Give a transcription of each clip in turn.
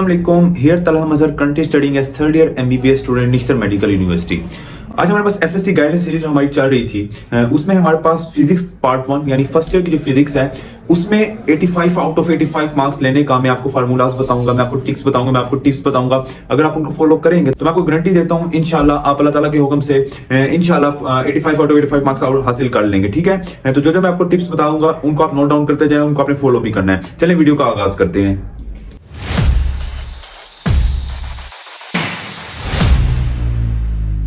Assalamualaikum. Here Talha Mazhar currently studying as third year MBBS student Nishtar medical university. आज हमारे पास FSc guidance series जो हमारी चल रही थी उसमें हमारे पास फिजिक्स पार्ट 1 यानी फर्स्ट ईयर की जो फिजिक्स है उसमें 85 आउट ऑफ 85 मार्क्स लेने का मैं आपको फार्मूलाज बताऊंगा, मैं आपको ट्रिक्स बताऊंगा, मैं आपको टिप्स बताऊंगा। अगर आप उनको फॉलो करेंगे तो मैं आपको गारंटी देता हूं इंशाल्लाह आप अल्लाह ताला के हुक्म से इंशाल्लाह 85 आउट ऑफ 85 मार्क्स हासिल कर लेंगे। ठीक है, तो जो मैं आपको टिप्स बताऊंगा उनको आप नोट डाउन करते जाए, उनको आपने फॉलो भी करना है। चलिए वीडियो का आगाज करते हैं।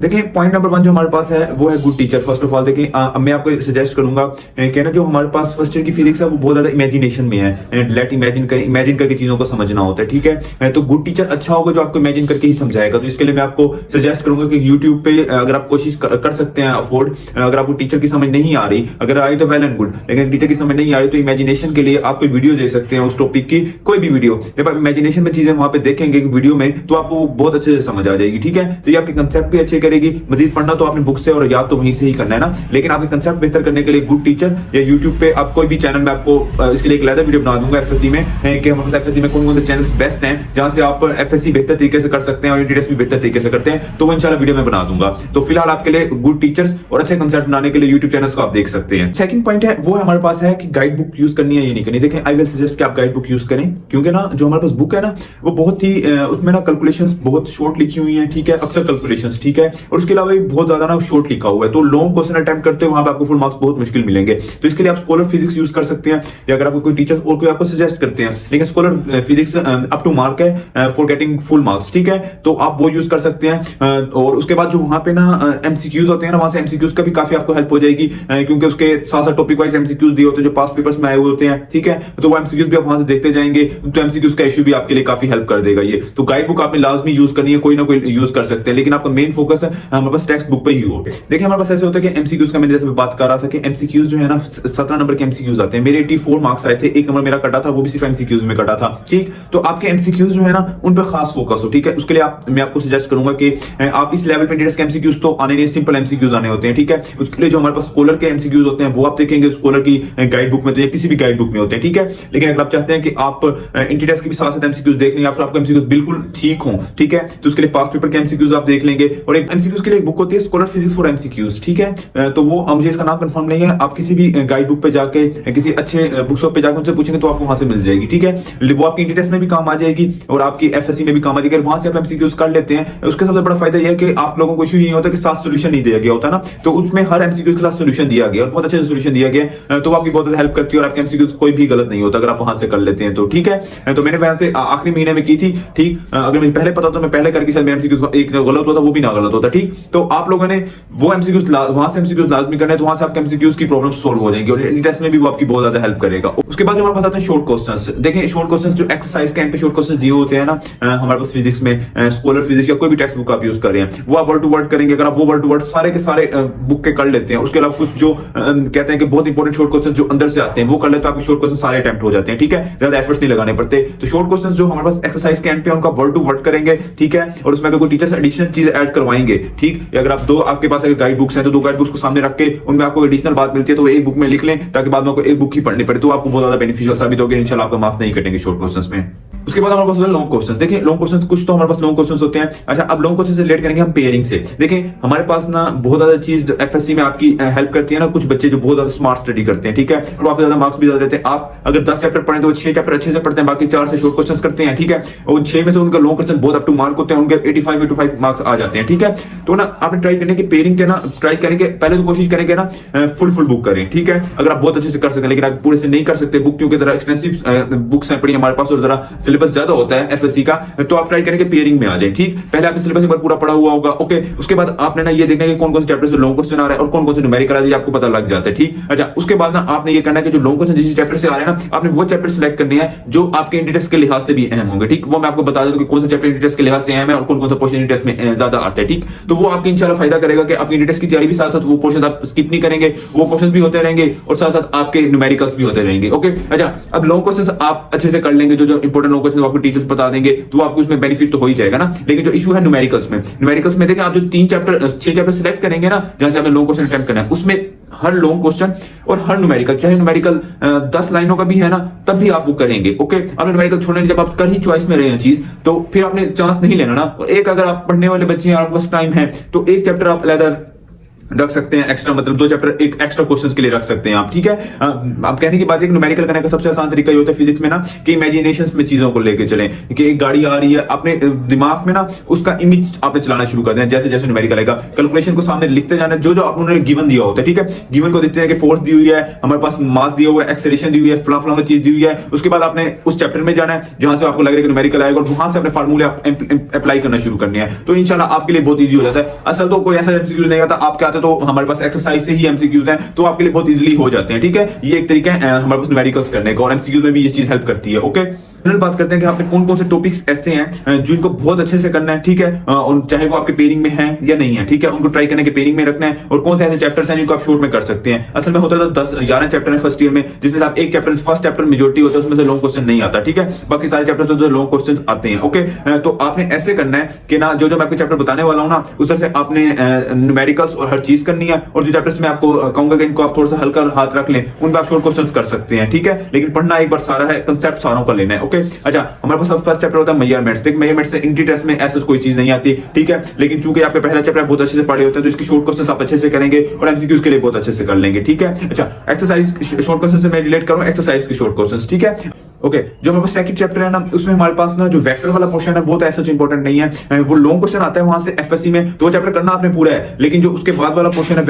देखिए पॉइंट नंबर 1 जो हमारे पास है वो है good teacher. First of all देखिए मैं आपको सजेस्ट करूंगा कि ना जो हमारे पास फर्स्ट ईयर की फिजिक्स है वो बहुत ज्यादा इमेजिनेशन में है, लेट इमेजिन करके चीजों को समझना होता है। ठीक है, तो गुड टीचर अच्छा होगा जो आपको इमेजिन करके ही समझाएगा। तो इसके लिए मैं आपको सजेस्ट करूंगा कि यूट्यूब पे अगर आप कोशिश कर सकते हैं अफोर्ड, अगर आपको टीचर की समझ नहीं आ रही, अगर आई तो वेल एंड गुड, लेकिन टीचर की समझ नहीं आ रही तो इमेजिनेशन के लिए आप कोई वीडियो देख सकते हैं उस टॉपिक की, कोई भी वीडियो। जब आप इमेजिनेशन में चीजें वहां पे देखेंगे वीडियो में तो आपको बहुत अच्छे से समझ आ जाएगी। ठीक है, तो ये आपके कंसेप्ट भी अच्छे करेगी। मजीद पढ़ना तो आपने बुक से और याद तो वहीं से ही करना है ना, लेकिन आपके कंसेप्ट बेहतर करने के लिए गुड टीचर या यूट्यूब पे आप कोई भी चैनल में आपको इसके लिए एक अलग वीडियो बना दूंगा एफएससी में कि हमारे पास एफएससी में कौन कौन से चैनल्स बेस्ट हैं जहां से आप एफएससी बेहतर तरीके से कर सकते हैं और यूटीएस भी बेहतर तरीके से करते हैं, तो वो इंशाल्लाह वीडियो में बना दूंगा। तो फिलहाल आपके लिए गुड टीचर्स और अच्छे कंसेप्ट बनाने के लिए यूट्यूब चैनल्स को आप देख सकते हैं। सेकंड पॉइंट है वो हमारे पास है कि गाइड बुक यूज करनी है या नहीं करनी। देखें आई विल सजेस्ट कि आप गाइड बुक यूज करें, क्योंकि ना जो हमारे पास बुक है ना वो बहुत ही उसमें ना कैलकुलेशंस बहुत शॉर्ट लिखी हुई हैं। ठीक है, अक्सर कैलकुलेशंस। ठीक है, और उसके अलावा बहुत ज्यादा ना शॉर्ट लिखा हुआ है, तो लॉन्ग क्वेश्चन अटेम्प्ट करते हो वहां पे आपको फुल मार्क्स बहुत मुश्किल मिलेंगे। तो इसके लिए आप स्कॉलर फिजिक्स यूज कर सकते हैं, या अगर आपको कोई टीचर और कोई आपको सजेस्ट करते हैं, लेकिन scholar physics up to mark है फॉर गेटिंग फुल मार्क्स। ठीक है, तो आप वो यूज कर सकते हैं। और उसके बाद जो वहां पे ना एमसीक्यूज होते हैं ना, वहां से एमसीक्यूज का भी काफी आपको हेल्प हो जाएगी, क्योंकि उसके साथ साथ टॉपिक वाइज एमसीक्यूज दिए होते हैं जो पास पेपर्स में आए हुए होते हैं। ठीक है, तो वो एमसीक्यूज भी आप वहां से देखते जाएंगे, तो एमसीक्यूज का इशू भी आपके लिए काफी हेल्प कर देगा ये। तो गाइड बुक आपने लाजमी यूज करनी है, कोई ना कोई यूज कर सकते हैं, लेकिन आपका मेन फोकस है हमारे पास टेक्स्ट बुक पे ही हो। देखिए हमारे पास ऐसे होता है कि एमसीक्यूज का मैंने जैसे बात कर रहा था कि एमसीक्यूज जो है ना 17 नंबर के एमसीक्यूज आते हैं। मेरे 84 मार्क्स आए थे, एक नंबर मेरा कटा था, वो भी सिर्फ एमसीक्यूज में कटा था। ठीक, तो आपके एमसीक्यूज जो है ना उन पर खास फोकस हो। ठीक है, उसके लिए मैं आपको सजेस्ट करूंगा कि आप इस लेवल पे इंटीग्रेस के एमसीक्यूज तो आने नहीं, सिंपल एमसीक्यूज आने होते हैं। ठीक है, उसके लिए जो हमारे पास स्कॉलर के एमसीक्यूज होते हैं वो आप देखेंगे स्कॉलर की गाइड बुक में तो या किसी भी गाइड बुक में होते हैं। ठीक है, लेकिन अगर आप चाहते हैं कि आप इंटीग्रेस के भी साथ साथ एमसीक्यूज देख लें या फिर आपको एमसीक्यूज बिल्कुल ठीक हो, ठीक है, तो उसके लिए पास पेपर के एमसीक्यूज आप देख लेंगे। और एक एमसीक्यूज के लिए एक बुक होती है स्कॉलर फिजिक्स फॉर एमसीक्यूज। ठीक है, तो वो मुझे इसका नाम कंफर्म नहीं है, आप किसी भी गाइड बुक पे जाके किसी अच्छे बुक शॉप पे जाकर उनसे पूछेंगे तो आपको वहां से मिल जाएगी। ठीक है, वो आपकी इंटी टेस्ट में भी काम आ जाएगी और आपकी एफएससी में भी काम आ जाएगी। वहां से आप एमसीक्यूज कर लेते हैं, उसके सबसे बड़ा फायदा यह है कि आप लोगों को इशू ये होता है कि साथ सोल्यूशन नहीं दिया गया होता ना, तो उसमें हर एमसीक्यूज के साथ सोल्यूशन दिया गया और बहुत अच्छे से सोल्यूशन दिया गया, तो आपकी बहुत हेल्प करती है और आपके एमसीक्यूज कोई भी गलत नहीं होता अगर आप वहां से कर लेते हैं तो। ठीक है, तो मैंने वहां से आखिरी महीने में की थी। ठीक, अगर मुझे पहले पता तो मैं पहले करके शायद एमसीक्यूज एक गलत होता वो भी ना गलत होता। ठीक, तो आप लोगों ने वो एमसीक्यूज वहां से एमसीक्यूज लाजमी करना है, तो वहां से आपके एमसीक्यूज की प्रॉब्लम सोल्व हो जाएंगी और टेस्ट में भी वो आपकी बहुत ज्यादा हेल्प करेगा। उसके बाद हमारे पास आते हैं शॉर्ट क्वेश्चंस। देखिए शॉर्ट क्वेश्चंस जो एक्सरसाइज के एंड पे शॉर्ट क्वेश्चंस दिए होते हैं ना हमारे पास फिजिक्स में, स्कॉलर फिजिक्स या कोई भी टेक्स्ट बुक आप यूज कर रहे हैं वो आप वर्ड टू वर्ड करेंगे। अगर आप वो वर्ड टू वर्ड सारे के सारे बुक के कर लेते हैं, उसके अलावा कुछ जो कहते हैं कि बहुत इंपॉर्टेंट शॉर्ट क्वेश्चन जो अंदर से आते हैं वो कर लेते हैं, तो आपके शॉर्ट क्वेश्चन सारे अटेम्प्ट हो जाते हैं। ठीक है, ज्यादा एफर्ट्स नहीं लगाने पड़ते। तो शॉर्ट क्वेश्चन जो हमारे पास एक्सरसाइज के एंड पे उनका वर्ड टू वर्ड करेंगे। ठीक है, और उसमें अगर कोई टीचर्स एडिशनल चीज ऐड करवाएंगे, ठीक, अगर आप दो आपके पास अगर गाइड बुक्स हैं तो दो गाइड बुक्स को सामने रख के उनमें आपको एडिशनल बात मिलती है तो एक बुक में लिख लें, ताकि बाद में आपको एक बुक ही पढ़नी पड़े, तो आपको बहुत ज्यादा बेनिफिशियल साबित होगा। इंशाल्लाह आपका मार्क्स नहीं कटेंगे शॉर्ट क्वेश्चंस में। उसके बाद हमारे पास लॉन्ग क्वेश्चंस। देखिए लॉन्ग क्वेश्चंस कुछ तो हमारे पास लॉन्ग क्वेश्चंस होते हैं। अच्छा, अब लॉन्ग क्वेश्चन से रिलेट करेंगे हम पेयरिंग से। देखिए हमारे पास ना बहुत ज्यादा चीज एफएससी में आपकी हेल्प करती है ना, कुछ बच्चे जो बहुत ज्यादा स्मार्ट स्टडी करते हैं। ठीक है, और आपको ज्यादा मार्क्स भी ज्यादा देते हैं। आप अगर 10 चैप्टर पढ़े तो 6 चैप्टर अच्छे से पढ़ते हैं, बाकी 4 से शॉर्ट क्वेश्चंस करते हैं। ठीक है, और 6 में से उनका लॉन्ग क्वेश्चन बहुत अप टू मार्क होते हैं, उनके 85 मार्क्स आ जाते हैं। ठीक है, तो ना आपने ट्राई करने की पेयरिंग के ना ट्राई करेंगे, पहले तो कोशिश करेंगे ना फुल बुक करें। ठीक है, अगर आप बहुत अच्छे से कर सकते हैं, लेकिन आप पूरे से नहीं कर सकते बुक, क्योंकि जरा एक्सपेंसिव बुक्स हैं पड़ी हमारे पास और जरा सिलेबस ज्यादा होता है एफएससी का, तो आप ट्राई करेंगे पेयरिंग में आ जाए। ठीक, पहले आपने सिलेबस एक बार पूरा पढ़ा हुआ होगा। ओके, उसके बाद आपने ना ये देखना है कि कौन कौन से चैप्टर से लॉन्ग क्वेश्चन आ रहा है और कौन कौन से न्यूमेरिकल आ रहा है, आपको पता लग जाता है। ठीक, अच्छा, उसके बाद ना आपने ये करना है कि जो लॉन्ग क्वेश्चन जिस चैप्टर से आ रहे हैं ना, आपने वो चैप्टर सिलेक्ट करने हैं जो आपके इंटरेस्ट के लिहाज से भी अहम होंगे। ठीक, वो मैं आपको बता दूं कि कौन सा चैप्टर इंटरेस्ट के लिहाज से अहम है और कौन कौन सा पोर्शन इंटरेस्ट में ज्यादा आता है। ठीक, तो वो आपके इंशाल्लाह फायदा करेगा कि आपकी इंटरेस्ट की तैयारी भी साथ साथ वो पोर्शन आप स्किप नहीं करेंगे, वो क्वेश्चंस भी होते रहेंगे और साथ साथ आपके न्यूमेरिकल्स भी होते रहेंगे। ओके, अच्छा, अब लॉन्ग क्वेश्चंस आप अच्छे से कर लेंगे, जो इंपॉर्टेंट लोगों को आपको टीचर्स बता देंगे तो आपको उसमें बेनिफिट तो हो ही जाएगा ना। लेकिन जो इशू है न्यूमेरिकल्स में देखिए, आप जो 6 चैप्टर सिलेक्ट करेंगे ना, जहां से आपने लॉन्ग क्वेश्चन अटेम्प्ट करना है, उसमें हर लॉन्ग क्वेश्चन और हर न्यूमेरिकल, चाहे न्यूमेरिकल 10 लाइनों का भी है ना, तब भी आप वो करेंगे। ओके, आपने न्यूमेरिकल छोड़ने, जब आप कर ही चॉइस में रहे हैं चीज, तो फिर आपने चांस नहीं लेना ना। एक अगर आप पढ़ने वाले बच्चे हैं, आपके पास टाइम है, तो एक चैप्टर आप अलग रख सकते हैं एक्स्ट्रा, मतलब 2 चैप्टर एक एक्स्ट्रा क्वेश्चंस के लिए रख सकते हैं आप, ठीक है। आप कहने की बात है कि न्यूमेरिकल करने का सबसे आसान तरीका ये होता है फिजिक्स में ना, कि इमेजिनेशंस में चीजों को लेके चलें, कि एक गाड़ी आ रही है, अपने दिमाग में ना उसका इमेज आपने चलाना शुरू कर दें, जैसे जैसे न्यूमेरिकल आएगा, कैलकुलेशन को सामने लिखते जाना, जो जो आपने गिवन दिया होता है, ठीक है। गिवन को देखते हैं कि फोर्स दी हुई है, हमारे पास मास दिया हुआ है, एक्सेलरेशन दी हुई है, फला चीज दी हुई है। उसके बाद आपने उस चैप्टर में जाना है जहां से आपको लग रहा है कि न्यूमेरिकल आएगा, और वहां से अपने फार्मूले अप्लाई करना शुरू करने हैं, तो इंशाल्लाह आपके लिए बहुत ईजी हो जाता है। असल तो कोई ऐसा एमसीक्यू नहीं आता, आपके आते तो हमारे पास एक्सरसाइज से ही एमसीक्यूज हैं, तो आपके लिए बहुत इजीली हो जाते हैं, ठीक है। ये एक तरीका है हमारे पास न्यूमेरिकल्स करने का, और एमसीक्यूज में भी ये चीज हेल्प करती है। ओके, बात करते हैं कि आपने कौन कौन से टॉपिक्स ऐसे हैं जिनको बहुत अच्छे से करना है, ठीक है, और चाहे वो आपके पेयरिंग में है या नहीं है, ठीक है, उनको ट्राई करने के पेयरिंग में रखना है। और कौन से ऐसे चैप्टर्स हैं जिनको आप शॉर्ट में कर सकते हैं। असल में होता है 10-11 चैप्टर है फर्स्ट ईयर में, जिसमें से आप एक चैप्टर, फर्स्ट चैप्टर मेजोरिटी होता है, उसमें से लॉन्ग क्वेश्चन नहीं आता, ठीक है। बाकी सारे चैप्टर्स से लॉन्ग क्वेश्चन आते हैं। ओके, तो आपने ऐसे करना है कि ना, जो मैं आपको चैप्टर बताने वाला हूं ना, उस तरह से आपने न्यूमेरिकल्स और हर चीज करनी है, और जो चैप्टर्स में आपको कहूंगा कि इनको आप थोड़ा सा हल्का हाथ रख लें, उन पर आप शॉर्ट क्वेश्चंस कर सकते हैं, ठीक है। लेकिन पढ़ना एक बार सारा है, कंसेप्ट सारों का लेना है। ओके, अच्छा, हमारे पास फर्स्ट चैप्टर होता है मेजरमेंट्स। देखिए, मेजरमेंट्स से इंट्री टेस्ट में ऐसा कोई चीज नहीं आती, ठीक है। लेकिन चूंकि आपके पहला चैप्टर बहुत अच्छे से पढ़े होते हैं, तो इसके शॉर्ट क्वेश्चंस आप अच्छे से करेंगे और एमसीक्यूज के लिए बहुत अच्छे से कर लेंगे, ठीक है। अच्छा, एक्सरसाइज शॉर्ट क्वेश्चन से मैं रिलेट करूं एक्सरसाइज के शॉर्ट क्वेश्चंस, ठीक है। ओके, जो हमारे पास सेकंड चैप्टर है ना, उसमें हमारे पास ना जो वेक्टर वाला पोर्शन है वो तो ऐसा इंपॉर्टेंट नहीं है, वो लॉन्ग क्वेश्चन आता है वहां से एफएससी में, तो वो चैप्टर करना आपने पूरा है। लेकिन जो उसके बाद वाला पोर्शन है,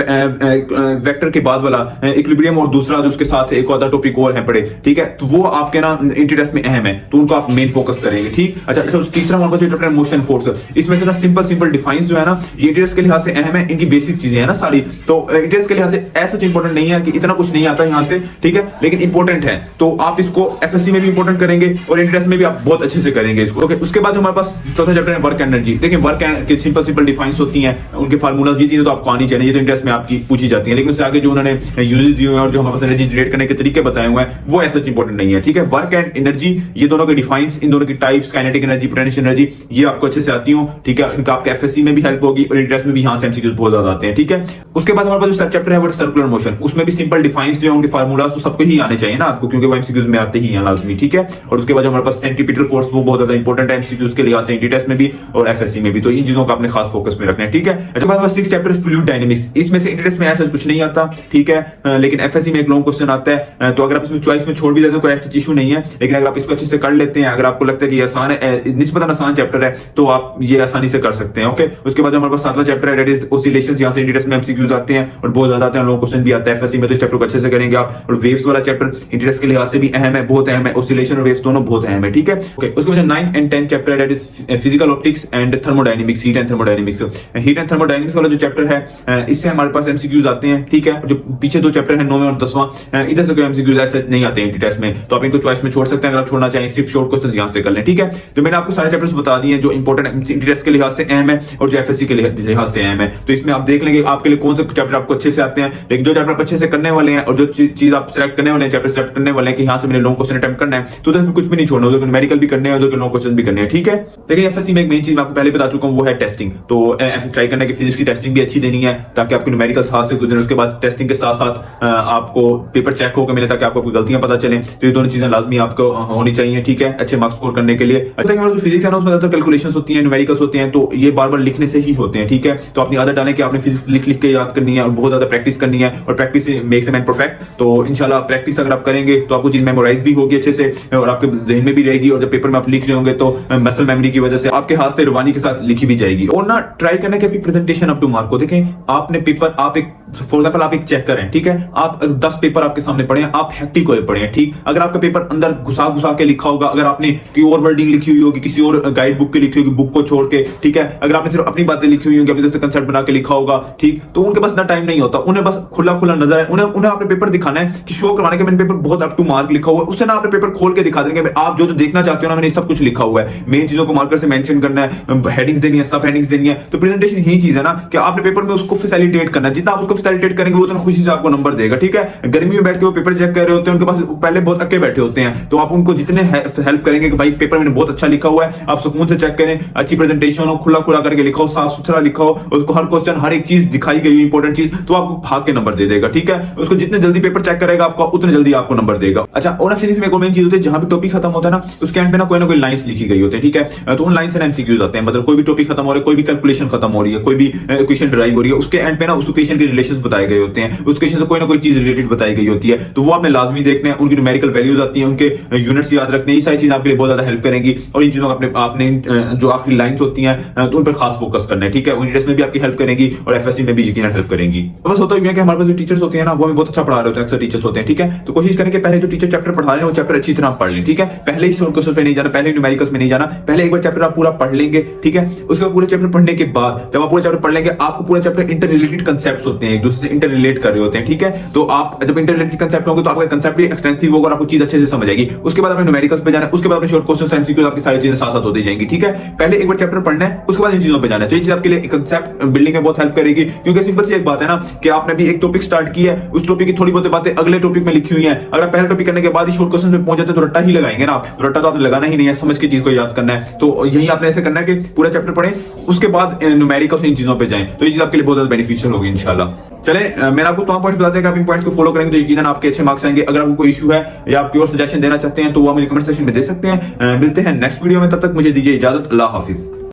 वेक्टर के बाद वाला इक्विलिब्रियम, और दूसरा जो उसके साथ एक और टॉपिक और है पड़े, ठीक है, तो वो आपके ना इंट्री टेस्ट में अहम है, तो उनको आप मेन फोकस करेंगे, ठीक। अच्छा, तो तीसरा हमारे पास जो चैप्टर है मोशन फोर्स, इसमें से ना सिंपल डिफाइंस जो है ना, ये इंट्री टेस्ट के लिहाज से अहम है, इनकी बेसिक चीजें है ना सारी, तो इंट्री टेस्ट के लिहाज से ऐसा इंपॉर्टेंट नहीं है कि इतना कुछ नहीं आता यहाँ से, ठीक है, लेकिन इंपॉर्टेंट है, तो आप इसको एफएससी में भी इंपॉर्टेंट करेंगे और इंट्रेस्ट में भी आप बहुत अच्छे से करेंगे इसको। ओके, उसके बाद हमारे पास चौथा चैप्टर है वर्क एनर्जी। देखिए, वर्क के सिंपल डिफाइंस होती हैं, उनके फार्मूलाज, ये चीजें तो आपको आनी चाहिए, ये तो इंट्रेस्ट में आपकी पूछी जाती है। लेकिन उससे आगे जो उन्होंने यूजेस दिए हुए हैं और जो हमारे पास एनर्जी जनरेट करने के तरीके बताए हुए हैं, वो ऐसा इंपॉर्टेंट नहीं है, ठीक है। वर्क एंड एनर्जी, ये दोनों के डिफाइंस, इन दोनों की types, kinetic energy, potential energy, ये आपको अच्छे से आती हो, ठीक है। इनका आपके एफएससी में भी हेल्प होगी और इंट्रेस्ट में भी यहाँ से एमसीक्यूज बहुत ज्यादा आते हैं, ठीक है। उसके बाद हमारे पास जो चैप्टर है वो सर्कुलर मोशन, उसमें भी सिंपल डिफाइंस जो है, उनके फार्मूलाज तो सबको ही आने चाहिए ना आपको, क्योंकि वो एमसीक्यूज में आते ही हैं लाजमी, ठीक है। और उसके बाद हमारे पास सेंट्रीपिटल फोर्स, वो बहुत ज्यादा इंपॉर्टेंट है एमसीक्यूज के लिहाज से, इंट्री टेस्ट में भी और एफएससी में भी, तो इन चीजों का आपने खास फोकस में रखना है, ठीक है। अच्छा, हमारे पास 6 चैप्टर फ्लूइड डायनामिक्स, इसमें से इंट्री टेस्ट में ऐसा कुछ नहीं आता, ठीक है, लेकिन एफएससी में एक लॉन्ग क्वेश्चन आता है, तो अगर आप इसमें चॉइस में छोड़ भी देते हैं कोई ऐसा इशू नहीं है, लेकिन अगर आप इसको अच्छे से कर लेते हैं, अगर आपको लगता है कि आसान है, निस्बतन आसान चैप्टर है, तो आप ये आसानी से कर सकते हैं। ओके, उसके बाद हमारे पास 7वां चैप्टर है, दैट इज ऑसिलेशंस। यहाँ से इंट्री टेस्ट में एमसीक्यूज आते हैं और बहुत ज्यादा आते हैं, लॉन्ग क्वेश्चन भी आता है एफएससी में, तो इस चैप्टर को अच्छे से करेंगे आप। और वेव्स वाला चैप्टर इंट्री टेस्ट के लिहाज से भी अहम है, बहुत अहम है, ऑसिलेशन और वेव्स दोनों बहुत अहम है, ठीक है। ओके, उसके बाद 9 एंड 10 चैप्टर है, that is physical optics and thermodynamics, heat and thermodynamics. Heat and thermodynamics वाला जो चैप्टर है, इससे हमारे पास एमसीक्यूज आते हैं, ठीक है। जो पीछे 2 चैप्टर है, 9वां और 10वां, इधर से कोई एमसीक्यूज ऐसे नहीं आते इंट्री टेस्ट में, तो आप इनको चॉइस में छोड़ सकते हैं। अगर आप छोड़ना चाहें, सिर्फ शॉर्ट क्वेश्चंस यहां से कर लें, ठीक है। तो मैंने आपको सारे चैप्टर्स बता दिए जो इंपॉर्टेंट इंट्री टेस्ट के लिहाज से अहम है और जो एफएससी के लिहाज से अहम है, तो इसमें आप देख लेंगे आपके लिए कौन से चैप्टर आपको अच्छे से आते हैं। लेकिन जो चैप्टर आप अच्छे से करने वाले हैं और जो चीज आप सिलेक्ट करने वाले हैं, चैप्टर सिलेक्ट करने वाले हैं कि यहां से मैंने लॉन्ग क्वेश्चन अटेम्प्ट करना है, तो उधर कुछ भी नहीं छोड़ना, उधर न्यूमेरिकल भी करने हैं, उधर लॉन्ग क्वेश्चन भी करने हैं, ठीक है। लेकिन एफएससी में एक मेन चीज मैं आपको पहले बता चुका हूं, वो है टेस्टिंग। तो ट्राई करना है कि फिजिक्स की टेस्टिंग भी अच्छी देनी है, ताकि आपके न्यूमेरिकल्स हाथ से गुजरे। उसके बाद टेस्टिंग के साथ साथ आपको पेपर चेक होकर मिले, ताकि आपको गलतियां पता चले, तो ये दोनों चीजें लाजमी आपको होनी चाहिए, ठीक है, अच्छे मार्क्स स्कोर करने के लिए। अच्छा, हमारा जो फिजिक्स है ना, उसमें ज्यादा कैलकुलेशंस होती हैं, न्यूमेरिकल्स होते हैं, तो ये बार बार लिखने से ही होते हैं, ठीक है। तो अपनी आदत डालें कि आपने फिजिक्स लिख के याद करनी है और बहुत ज्यादा प्रैक्टिस करनी है, और practice makes a man perfect. तो इंशाल्लाह प्रैक्टिस अगर आप करेंगे तो आपको चीज मेमोराइज भी होगी अच्छे से और आपके जहन में भी रहेगी, और जब पेपर में आप लिख रहे होंगे तो मसल मेमोरी की वजह से आपके हाथ से रवानी के साथ लिखी भी जाएगी। और ना ट्राई करना कि अपनी प्रेजेंटेशन अप टू मार्क को देखें। आपने पेपर, आप एक फॉर एग्जांपल आप एक चेक करें, ठीक है, आप 10 पेपर आपके सामने पढ़े हैं, आप हेक्टिक होए पढ़े हैं, ठीक। अगर आपका पेपर अंदर घुसा के लिखा होगा, अगर आपने कोई और वर्डिंग लिखी हुई होगी, किसी और गाइड बुक की लिखी होगी, बुक को छोड़ के, ठीक है, अगर आपने सिर्फ अपनी बातें लिखी हुई होंगी, अपनी तरफ से कंसेप्ट बना के लिखा होगा, ठीक, तो उनके पास ना टाइम नहीं होता, उन्हें बस खुला नजर है, उन्हें आपने पेपर दिखाना है कि शो करवाने के मैंने पेपर बहुत अप टू मार्क लिखा हुआ है, उससे ना आपने पेपर खोल के दिखा देंगे, आप जो देखना चाहते हो ना, मैंने सब कुछ लिखा हुआ है, मेन चीजों को मार्कर से मेंशन करना है, हेडिंग्स देनी है, सब हेडिंग्स देनी है। तो प्रेजेंटेशन ही चीज है ना कि आपने पेपर में उसको फैसिलिटेट करना है, जितना आप उसको फैसिलिटेट करेंगे वो उतना खुशी से आपको नंबर देगा, ठीक है। गर्मी में बैठ के वो पेपर चेक कर रहे होते हैं, उनके पास पहले बहुत अक्के बैठे होते हैं, तो आप उनको जितने हेल्प करेंगे कि भाई पेपर मैंने बहुत अच्छा लिखा हुआ है, आप सुकून से चेक करें, अच्छी प्रेजेंटेशन हो, खुला खुला करके लिखा हो, साफ सुथरा लिखा हो, उसको हर क्वेश्चन हर एक चीज दिखाई गई इंपॉर्टेंट चीज, तो आपको भाग के नंबर दे देगा, ठीक है। उसको जितने जल्दी पेपर चेक करेगा आपको उतने जल्दी आपको नंबर देगा। अच्छा, और फिजिक्स में एक और मेन चीज होती है, जहां भी टॉपिक खत्म होता है ना उसके एंड पे ना कोई लाइंस लिखी गई होती है, ठीक है। तो उन लाइन से एमसीक्यूज आते हैं, मतलब कोई भी टॉपिक खत्म हो रहा है, कोई भी कैलकुलेशन खत्म हो रही है, कोई भी इक्वेशन ड्राइव हो रही है, उसके एंड पे ना उस इक्वेशन के रिलेशंस बताए गए होते हैं, उस इक्वेशन से कोई ना कोई चीज रिलेटेड बताई गई होती है, तो वो आपने लाजमी देखना है। उनकी न्यूमेरिकल वैल्यूज आती हैं, उनके यूनिट्स याद रखने, ये सारी चीजें आपके लिए बहुत ज्यादा हेल्प करेंगी। और इन चीजों का आपने जो आखिरी लाइंस होती हैं तो उन पर खास फोकस करना है, ठीक है। यूनिट्स में भी आपकी हेल्प करेंगी और एफएससी में भी यकीनन हेल्प करेंगी। तो बस होता है कि हमारे पास जो टीचर्स होते हैं ना वो हमें बहुत अच्छा पढ़ा रहे होते हैं, अक्सर टीचर्स होते हैं, ठीक है। तो कोशिश करें कि पहले जो टीचर चैप्टर पढ़ा रहे हैं वो चैप्टर अच्छी तरह पढ़ लें, ठीक है। पहले ही शॉर्ट क्वेश्चन पे नहीं जाना, पहले ही न्यूमेरिकल्स में नहीं जाना, पहले एक बार चैप्टर आप पूरा पढ़ लेंगे, ठीक है। उसके बाद पूरे चैप्टर पढ़ने के बाद जब आप पूरा चैप्टर पढ़ लेंगे, आपको पूरा चैप्टर इंटर रिलेटेड कंसेप्ट्स होते हैं, एक दूसरे से इंटर रिलेट कर रहे होते हैं, ठीक है। तो आप जब इंटर रिलेटेड कंसेप्ट होंगे तो आपका कंसेप्ट भी एक्सटेंसिव होगा और आपको चीज अच्छे से समझ आएगी। उसके बाद आपने न्यूमेरिकल्स पे जाना है, उसके बाद अपने शॉर्ट क्वेश्चन एमसीक्यूज, आपकी सारी चीजें साथ साथ होती जाएंगी, ठीक है। पहले एक बार चैप्टर पढ़ना है, उसके बाद इन चीजों पे जाना है, तो ये चीज आपके लिए कंसेप्ट बिल्डिंग में बहुत हेल्प करेगी। क्योंकि सिंपल सी एक बात है ना कि आपने भी एक टॉपिक स्टार्ट किया है, उस टॉपिक की थोड़ी बहुत बातें अगले टॉपिक में लिखी हुई हैं, अगर पहले टॉपिक करने के बाद ही शॉर्ट क्वेश्चन पे पहुंच जाते तो रट्टा ही लगाएंगे ना आप, तो रट्टा तो आपने लगाना ही नहीं है, समझ के चीज को याद करना है। तो यही आपने ऐसे करना है कि पूरा चैप्टर पढ़ें, उसके बाद न्यूमेरिकल्स इन चीजों पे जाएं, तो ये चीज आपके लिए बहुत ज्यादा बेनिफिशियल होगी इंशाल्लाह। चले, मैंने आपको तमाम पॉइंट्स बताते हैं कि आप इन पॉइंट्स को फॉलो करेंगे तो यकीनन आपके अच्छे मार्क्स आएंगे। अगर आपको कोई इशू है या आप कोई और सजेशन देना चाहते हैं तो वो आप मुझे कमेंट सेक्शन में दे सकते हैं। मिलते हैं नेक्स्ट वीडियो में, तब तक मुझे दीजिए इजाजत। अल्लाह हाफिज।